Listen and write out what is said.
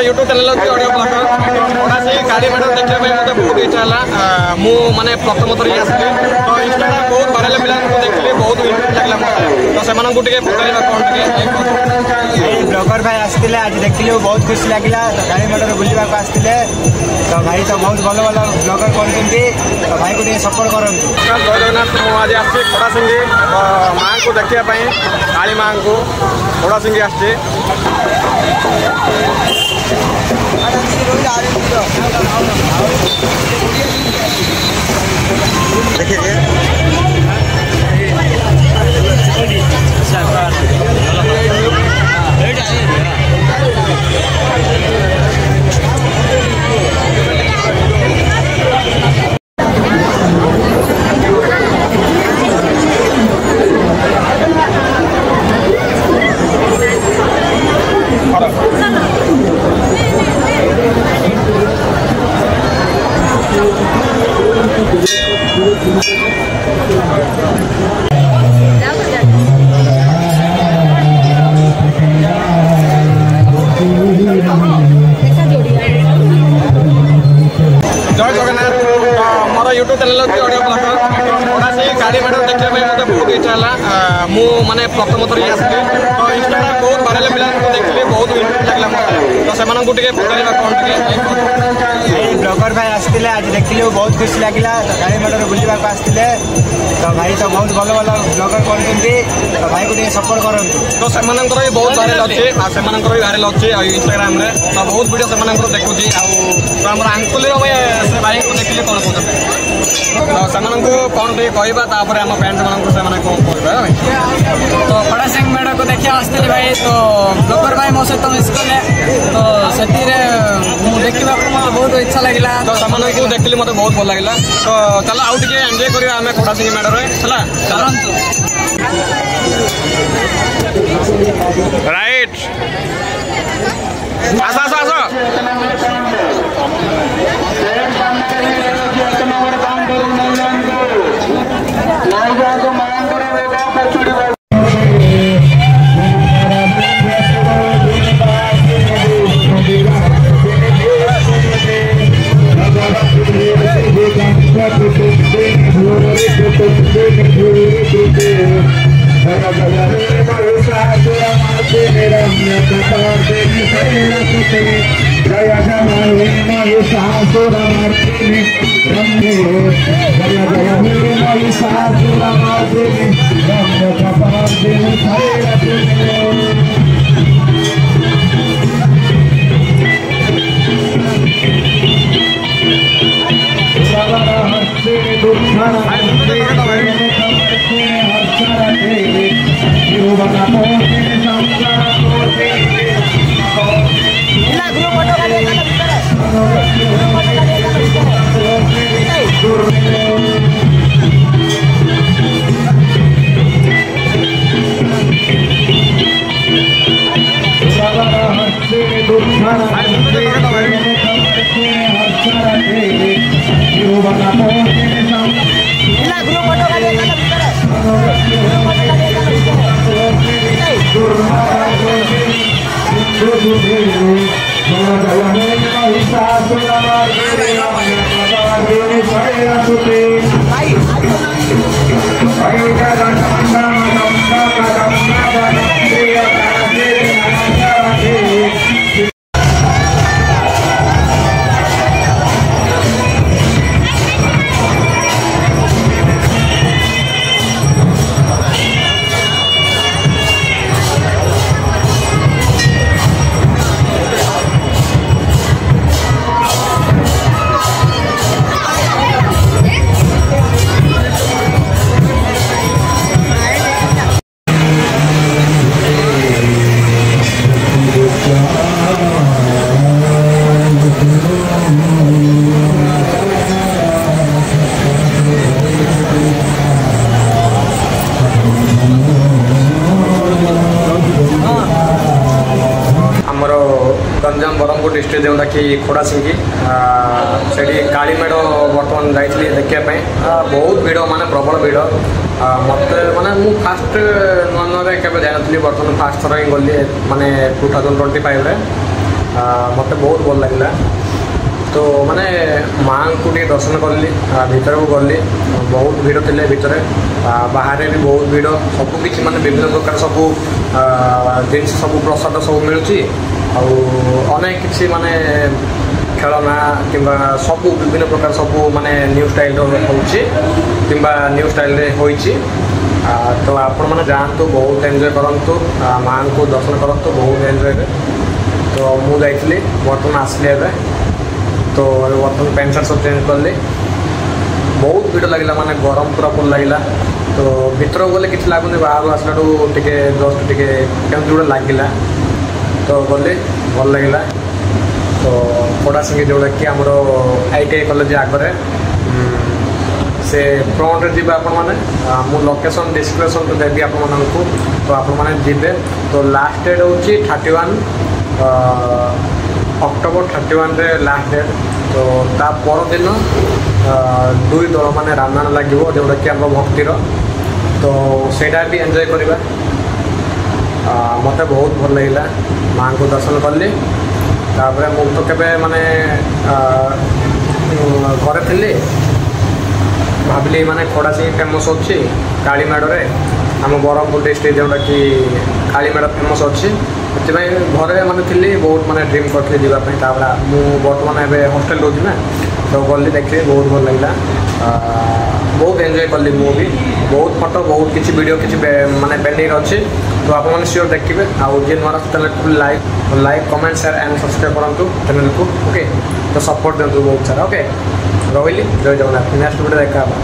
YouTube channel अच्छी audio blogger थोड़ा सी गाड़ी मैडम देखा मत बहुत इच्छा है मुझे प्रथम थर आसली तो इंस्टाग्राम बहुत भाइराल पिला देखिए बहुत इंटरेस्ट लगे मत तो से पकड़ा कौन ब्लॉगर भाई आसते आज देखिए बहुत खुशी लगे तो गाड़ी मैडम बुलवा आसते तो भाई तो बहुत भल भल ब्लॉगर कर भाई को सपोर्ट करूँ। जय जगन्नाथ आज आसी खड़ा सिंगी माँ को देखापी काली माँ को खड़ा सिंगी आसचे जय जगन्नाथ मोर यूट्यूब चैनल अच्छी ऑडियो ब्लॉगर थोड़ा सी गाड़ी मैडम देखा मत बहुत इच्छा है मुझे प्रथम थर आसली तो इंस्टाग्राम बहुत भाइराल पिला देखिए बहुत इंटरेस्ट लगे मत तो से पकड़ा कौन ब्लॉगर भाई आसते आज देखिए बहुत खुशी लगे तो गाड़ी मैडम बुलवा आसते तो भाई तो बहुत भल भल ब्लॉगर कर भाई को सपोर्ट करूँ। तो से बहुत भाइराल अच्छे से भी भाइराल अच्छे इंस्टाग्राम तो बहुत वीडियो से देखुची आम आंकुल से भाई को देखिए कौन कहते तो से कौन कहवा आम फ्रेंड मानक कौन कह तो खड़ा सिंह मेढ़ को देखिए आसते भाई तो ब्लॉगर भाई मो सहित मिस कले तो से देखा मत बहुत इच्छा लगे तो से देखिए मत बहुत भल लगे तो चलो आउ टे एंजॉय करा आम खड़ा सिंह मेढ़ है चलतु राइट आस आस आस गंजाम ब्रह्मपुर डिस्ट्रिक्ट जोटा कि खोड़ा सिंगी से काली मेढ़ बर्तमान जाइए देखापी बहुत भिड़ माने प्रबल भिड़ मत माने मु फास्ट नुआ नुआ के जानी बर्तमान फास्ट थर ही गली माने 2025 ମୋତେ ବହୁତ ଭଲ ଲାଗିଲା। ତ ମାନେ ମାଆଙ୍କୁ ଟିକେ ଦର୍ଶନ କଲି, ଭିତରକୁ ଗଲି, ବହୁତ ଭିଡ଼ ଥିଲେ ଭିତରେ, ବାହାରେ ବି ବହୁତ ଭିଡ଼, ସବୁକିଛି ମାନେ ବିଭିନ୍ନ ପ୍ରକାର ସବୁ ଜିନିଷ ସବୁ ପ୍ରସାଦ ସବୁ ମିଳୁଛି, ଆଉ ଅନେକ କିଛି ମାନେ ଖେଳନା କିମ୍ବା ସବୁ ବିଭିନ୍ନ ପ୍ରକାର ସବୁ ମାନେ ନ୍ୟୁ ଷ୍ଟାଇଲ୍ର ହେଉଛି କିମ୍ବା ନ୍ୟୁ ଷ୍ଟାଇଲ୍ରେ ହୋଇଛି। ତ ଆପଣମାନେ ଯାଆନ୍ତୁ, ବହୁତ ଏନ୍ଜୟ କରନ୍ତୁ, ମାଆଙ୍କୁ ଦର୍ଶନ କରନ୍ତୁ, ବହୁତ ଏନ୍ଜୟ ହେବେ। ତ ମୁଁ ଯାଇଥିଲି, ବର୍ତ୍ତମାନ ଆସିଲି ଏବେ, ତ ବର୍ତ୍ତମାନ ପ୍ୟାଣ୍ଟ ସାର୍ଟ ସବୁ ଚେଞ୍ଜ କଲି। ବହୁତ ଭିଡ଼ ଲାଗିଲା, ମାନେ ଗରମ ପୁରା ଫୁଲ୍ ଲାଗିଲା। ତ ଭିତରକୁ ଗଲେ କିଛି ଲାଗୁନି, ବାହାରୁ ଆସିଲାଠୁ ଟିକେ ଜଷ୍ଟ ଟିକେ କେମିତି ଗୋଟେ ଲାଗିଲା। ତ ଗଲି, ଭଲ ଲାଗିଲା। ତ କୋଡ଼ାସିଙ୍ଗି ଯେଉଁଟାକି ଆମର ITI କଲେଜ ଆଗରେ, ସେ ଫ୍ରଣ୍ଟରେ ଯିବେ ଆପଣମାନେ। ମୁଁ ଲୋକେସନ୍ ଡିସ୍କ୍ରିପ୍ସନ୍ ଦେବି ଆପଣମାନଙ୍କୁ, ତ ଆପଣମାନେ ଯିବେ। ତ ଲାଷ୍ଟ ଡେଟ୍ ହେଉଛି 31 ଅକ୍ଟୋବର 31ରେ ଲାଷ୍ଟ ଡେଟ୍। ତ ତା ପରଦିନ 2 ଦଳ ମାନେ ରାମାୟଣ ଲାଗିବ, ଯେଉଁଟାକି ଆମର ଭକ୍ତିର। ତ ସେଇଟା ବି ଏନ୍ଜୟ କରିବା। ମୋତେ ବହୁତ ଭଲ ଲାଗିଲା, ମାଆଙ୍କୁ ଦର୍ଶନ କଲି। ତାପରେ ମୁଁ ତ କେବେ ମାନେ ଘରେ ଥିଲି, ଭାବିଲି ମାନେ ଖୋଡ଼ାସିଙ୍ଗି ଫେମସ୍ ଅଛି କାଳୀମେଢ଼ରେ, ଆମ ବ୍ରହ୍ମପୁର ଡିଷ୍ଟ୍ରିକ୍ଟ ଯେଉଁଟାକି କାଳୀମେଢ଼ ଫେମସ୍ ଅଛି। ସେଥିପାଇଁ ଘରେ ମାନେ ଥିଲି, ବହୁତ ମାନେ ଡ୍ରିମ୍ କରିଥିଲି ଯିବା ପାଇଁ। ତାପରେ ମୁଁ ବର୍ତ୍ତମାନ ଏବେ ହଷ୍ଟେଲ ରହୁଛି ନା, ତ ଗଲି ଦେଖିଲି, ବହୁତ ଭଲ ଲାଗିଲା। ବହୁତ ଏନ୍ଜୟ କଲି ମୁଁ ବି, ବହୁତ ଫଟୋ, ବହୁତ କିଛି ଭିଡ଼ିଓ କିଛି ମାନେ ପେଣ୍ଡିଂ ଅଛି। ତ ଆପଣମାନେ ସିଓର ଦେଖିବେ। ଆଉ ଯିଏ ନୂଆ ଚ୍ୟାନେଲକୁ like comment share and subscribe କରନ୍ତୁ ଚ୍ୟାନେଲକୁ। ଓକେ, ତ ସପୋର୍ଟ ଦିଅନ୍ତୁ ବହୁତ ସାରା। ଓକେ, ରହିଲି, ଜୟ ଜଗନ୍ନାଥ। ନେକ୍ସଟ ଭିଡ଼ିଓ ଦେଖା ହେବା।